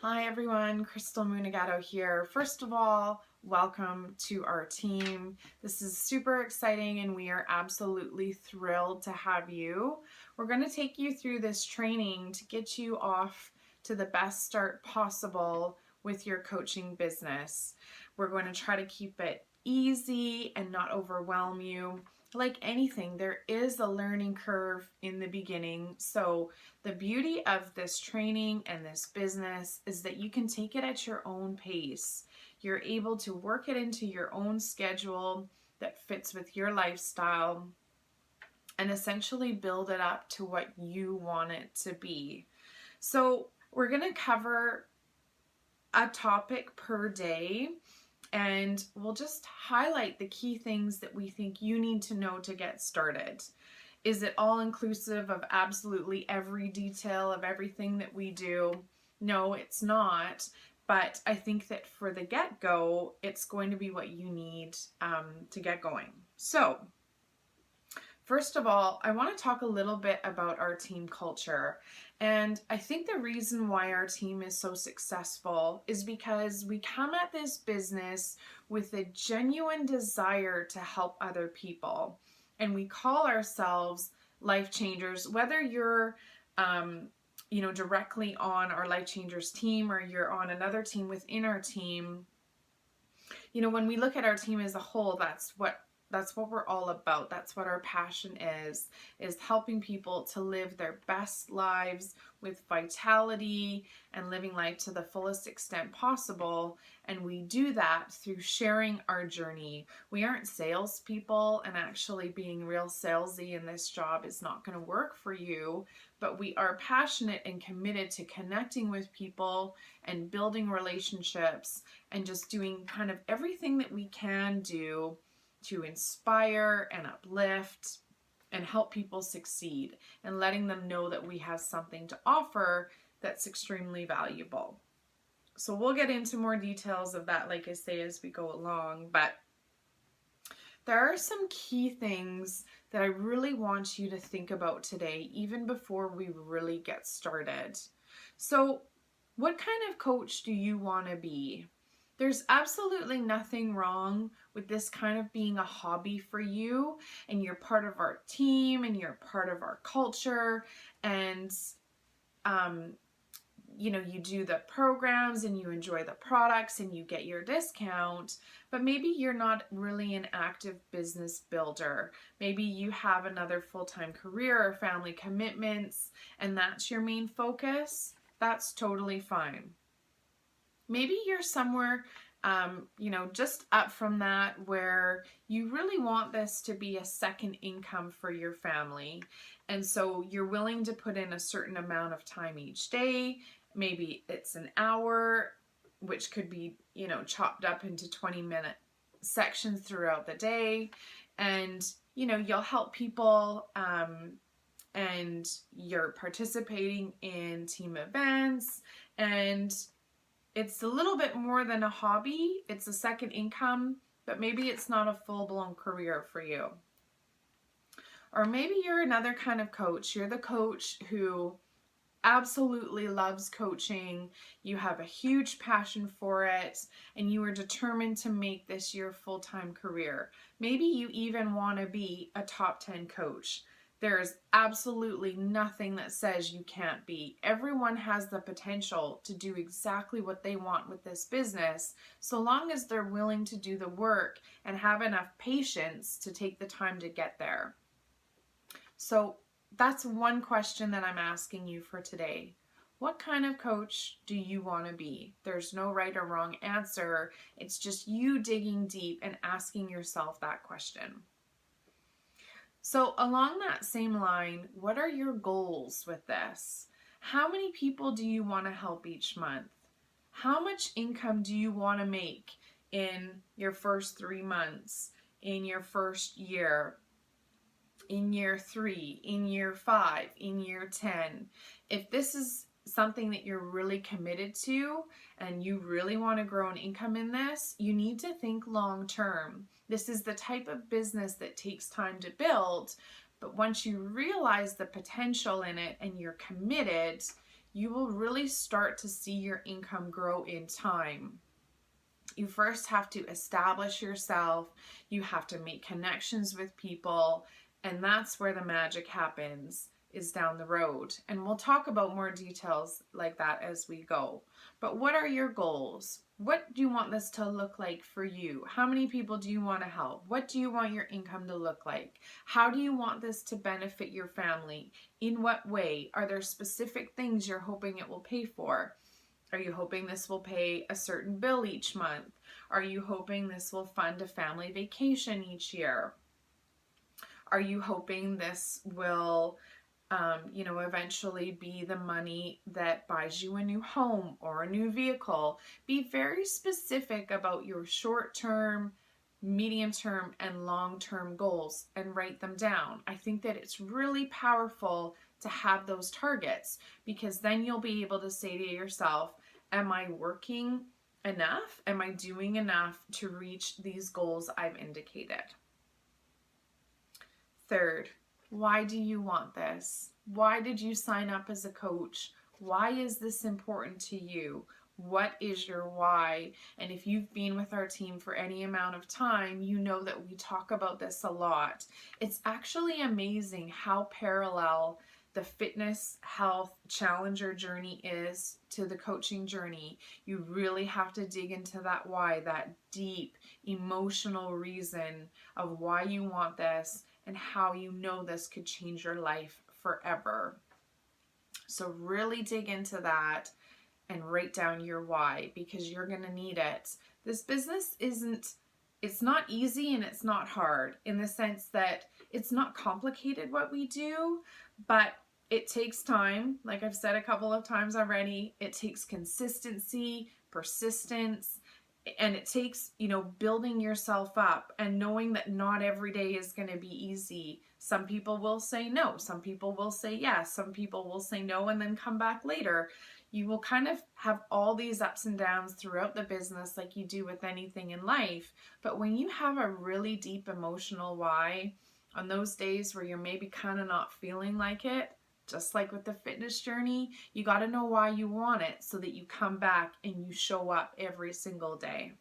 Hi everyone, Crystal Munagato here. First of all, welcome to our team. This is super exciting and we are absolutely thrilled to have you. We're going to take you through this training to get you off to the best start possible with your coaching business. We're going to try to keep it easy and not overwhelm you. Like anything, there is a learning curve in the beginning. So the beauty of this training and this business is that you can take it at your own pace. You're able to work it into your own schedule that fits with your lifestyle and essentially build it up to what you want it to be. So we're going to cover a topic per day, and we'll just highlight the key things that we think you need to know to get started. Is it all inclusive of absolutely every detail of everything that we do? No, it's not. But I think that for the get-go, it's going to be what you need to get going. So, first of all, I want to talk a little bit about our team culture. And I think the reason why our team is so successful is because we come at this business with a genuine desire to help other people. And we call ourselves life changers, whether you're directly on our Life Changers team or you're on another team within our team. When we look at our team as a whole, that's what we're all about. That's what our passion is helping people to live their best lives with vitality and living life to the fullest extent possible. And we do that through sharing our journey. We aren't salespeople, and actually being real salesy in this job is not going to work for you, but we are passionate and committed to connecting with people and building relationships and just doing kind of everything that we can do to inspire and uplift and help people succeed, and letting them know that we have something to offer that's extremely valuable. So we'll get into more details of that, like I say, as we go along, but there are some key things that I really want you to think about today, even before we really get started. So, what kind of coach do you want to be? There's absolutely nothing wrong with this kind of being a hobby for you, and you're part of our team and you're part of our culture, and you do the programs and you enjoy the products and you get your discount, but maybe you're not really an active business builder. Maybe you have another full-time career or family commitments and that's your main focus. That's totally fine. Maybe you're somewhere just up from that, where you really want this to be a second income for your family. And so you're willing to put in a certain amount of time each day. Maybe it's an hour, which could be, chopped up into 20-minute sections throughout the day. And, you'll help people, and you're participating in team events, and it's a little bit more than a hobby. It's a second income, but maybe it's not a full-blown career for you. Or maybe you're another kind of coach. You're the coach who absolutely loves coaching. You have a huge passion for it, and you are determined to make this your full-time career. Maybe you even want to be a top 10 coach. There's absolutely nothing that says you can't be. Everyone has the potential to do exactly what they want with this business, so long as they're willing to do the work and have enough patience to take the time to get there. So that's one question that I'm asking you for today. What kind of coach do you want to be? There's no right or wrong answer. It's just you digging deep and asking yourself that question. So along that same line, what are your goals with this? How many people do you want to help each month? How much income do you want to make in your first 3 months, in your first year, in year 3, in year 5, in year 10? If this is something that you're really committed to and you really want to grow an income in this, you need to think long term. This is the type of business that takes time to build, but once you realize the potential in it and you're committed, you will really start to see your income grow in time. You first have to establish yourself, you have to make connections with people, and that's where the magic happens, is down the road. And we'll talk about more details like that as we go. But what are your goals? What do you want this to look like for you? How many people do you want to help? What do you want your income to look like? How do you want this to benefit your family? In what way? Are there specific things you're hoping it will pay for? Are you hoping this will pay a certain bill each month? Are you hoping this will fund a family vacation each year? Are you hoping this will, eventually be the money that buys you a new home or a new vehicle? Be very specific about your short-term, medium-term, and long-term goals and write them down. I think that it's really powerful to have those targets, because then you'll be able to say to yourself, am I working enough? Am I doing enough to reach these goals I've indicated? Third, why do you want this? Why did you sign up as a coach? Why is this important to you? What is your why? And if you've been with our team for any amount of time, you know that we talk about this a lot. It's actually amazing how parallel the fitness health challenger journey is to the coaching journey. You really have to dig into that why, that deep emotional reason of why you want this and how you know this could change your life forever. So really dig into that and write down your why, because you're going to need it. This business it's not easy and it's not hard, in the sense that it's not complicated what we do, but it takes time. Like I've said a couple of times already, it takes consistency, persistence, and it takes, building yourself up and knowing that not every day is going to be easy. Some people will say no, some people will say yes, some people will say no and then come back later. You will kind of have all these ups and downs throughout the business, like you do with anything in life. But when you have a really deep emotional why, on those days where you're maybe kind of not feeling like it, just like with the fitness journey, you got to know why you want it so that you come back and you show up every single day.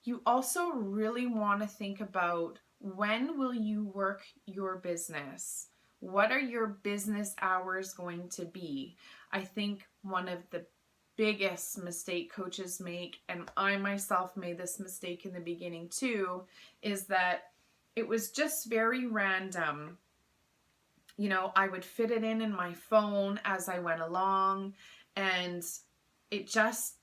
You also really want to think about, when will you work your business? What are your business hours going to be? I think one of the biggest mistake coaches make, and I myself made this mistake in the beginning too, is that it was just very random. I would fit it in my phone as I went along, and it just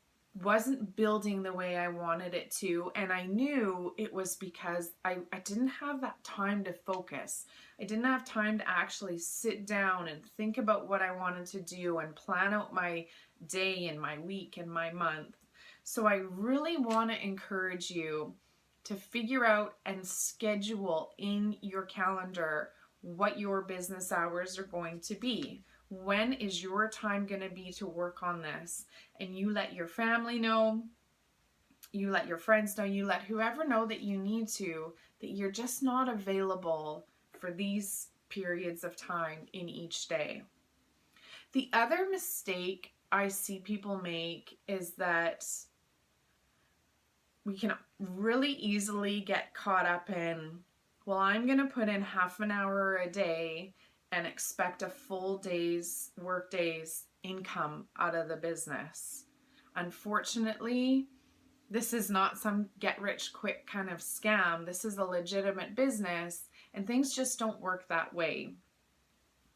wasn't building the way I wanted it to. And I knew it was because I didn't have that time to focus. I didn't have time to actually sit down and think about what I wanted to do and plan out my day and my week and my month. So I really want to encourage you to figure out and schedule in your calendar what your business hours are going to be. When is your time going to be to work on this? And you let your family know, you let your friends know, you let whoever know that you need to, that you're just not available for these periods of time in each day. The other mistake I see people make is that we can really easily get caught up in, well, I'm going to put in half an hour a day and expect a full day's work day's income out of the business. Unfortunately, this is not some get rich quick kind of scam. This is a legitimate business, and things just don't work that way.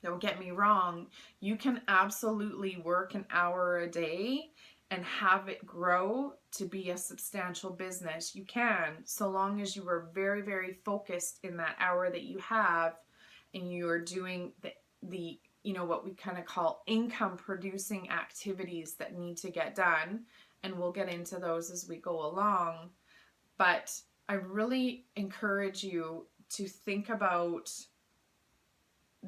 Don't get me wrong, you can absolutely work an hour a day and have it grow to be a substantial business. You can, so long as you are very, very focused in that hour that you have, and you are doing the what we kind of call income producing activities that need to get done. And we'll get into those as we go along. But I really encourage you to think about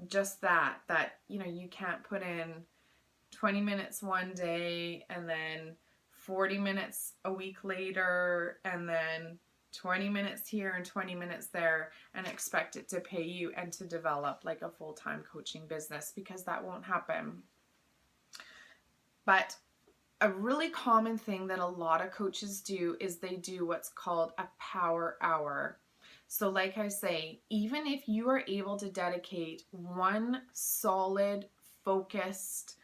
just that you can't put in 20 minutes one day and then 40 minutes a week later and then 20 minutes here and 20 minutes there and expect it to pay you and to develop like a full-time coaching business, because that won't happen. But a really common thing that a lot of coaches do is they do what's called a power hour. So like I say, even if you are able to dedicate one solid, focused,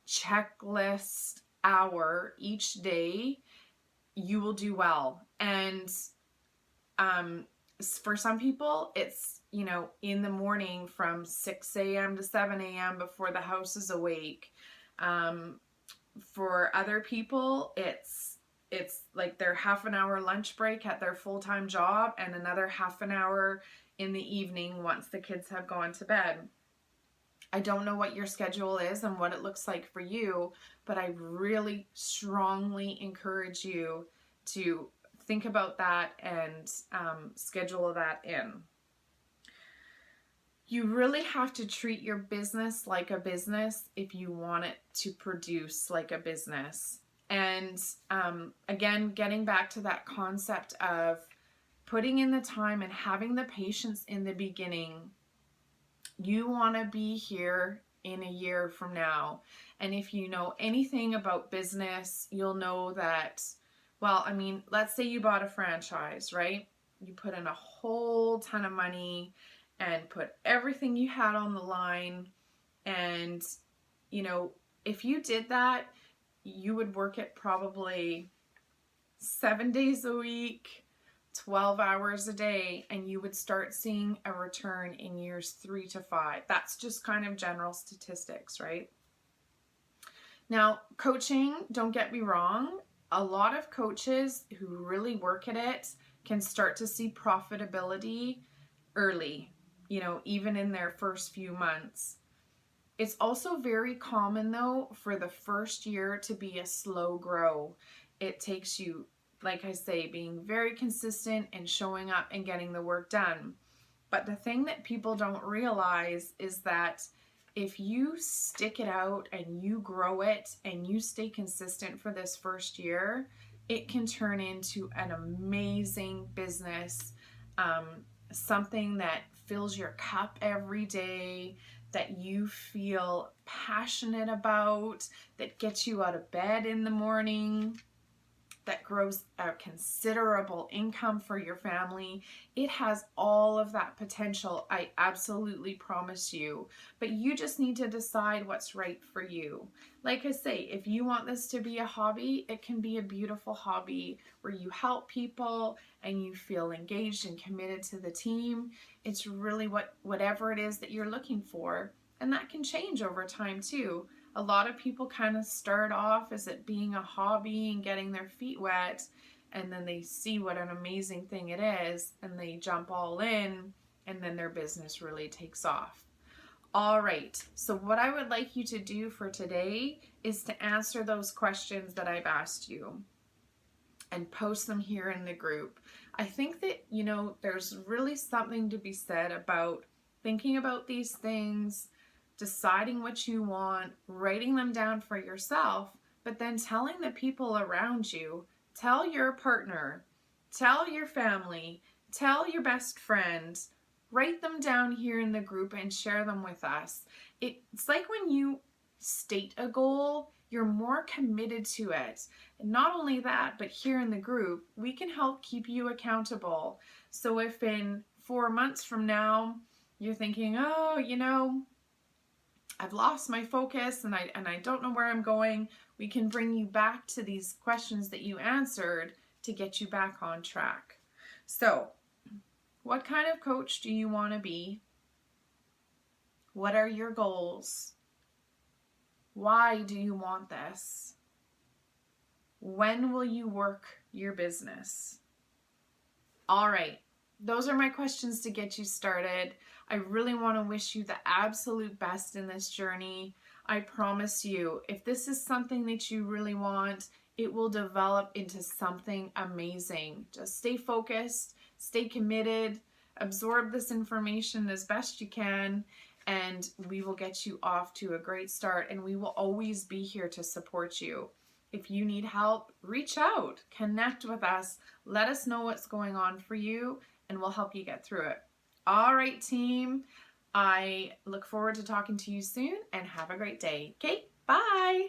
checklist hour each day, you will do well. And for some people, it's, in the morning from 6 a.m. to 7 a.m. before the house is awake. For other people, it's like their half an hour lunch break at their full-time job and another half an hour in the evening once the kids have gone to bed. I don't know what your schedule is and what it looks like for you, but I really strongly encourage you to think about that and schedule that in. You really have to treat your business like a business if you want it to produce like a business. And again, getting back to that concept of putting in the time and having the patience in the beginning. You want to be here in a year from now. And if you know anything about business, you'll know that, let's say you bought a franchise, right? You put in a whole ton of money and put everything you had on the line. And, if you did that, you would work it probably 7 days a week, 12 hours a day, and you would start seeing a return in years 3 to 5. That's just kind of general statistics, right? Now, coaching, don't get me wrong, a lot of coaches who really work at it can start to see profitability early, even in their first few months. It's also very common, though, for the first year to be a slow grow. It takes you, like I say, being very consistent and showing up and getting the work done. But the thing that people don't realize is that if you stick it out and you grow it and you stay consistent for this first year, it can turn into an amazing business, something that fills your cup every day, that you feel passionate about, that gets you out of bed in the morning, that grows a considerable income for your family. It has all of that potential, I absolutely promise you. But you just need to decide what's right for you. Like I say, if you want this to be a hobby, it can be a beautiful hobby where you help people and you feel engaged and committed to the team. It's really whatever it is that you're looking for. And that can change over time too. A lot of people kind of start off as it being a hobby and getting their feet wet, and then they see what an amazing thing it is, and they jump all in, and then their business really takes off. All right, so what I would like you to do for today is to answer those questions that I've asked you and post them here in the group. I think that, there's really something to be said about thinking about these things, deciding what you want, writing them down for yourself, but then telling the people around you, tell your partner, tell your family, tell your best friends, write them down here in the group and share them with us. It's like when you state a goal, you're more committed to it. And not only that, but here in the group, we can help keep you accountable. So if in 4 months from now, you're thinking, I've lost my focus and I don't know where I'm going, we can bring you back to these questions that you answered to get you back on track. So, what kind of coach do you want to be? What are your goals? Why do you want this? When will you work your business? All right. Those are my questions to get you started. I really want to wish you the absolute best in this journey. I promise you, if this is something that you really want, it will develop into something amazing. Just stay focused, stay committed, absorb this information as best you can, and we will get you off to a great start, and we will always be here to support you. If you need help, reach out, connect with us, let us know what's going on for you, and we'll help you get through it. All right, team. I look forward to talking to you soon, and have a great day. Okay, bye.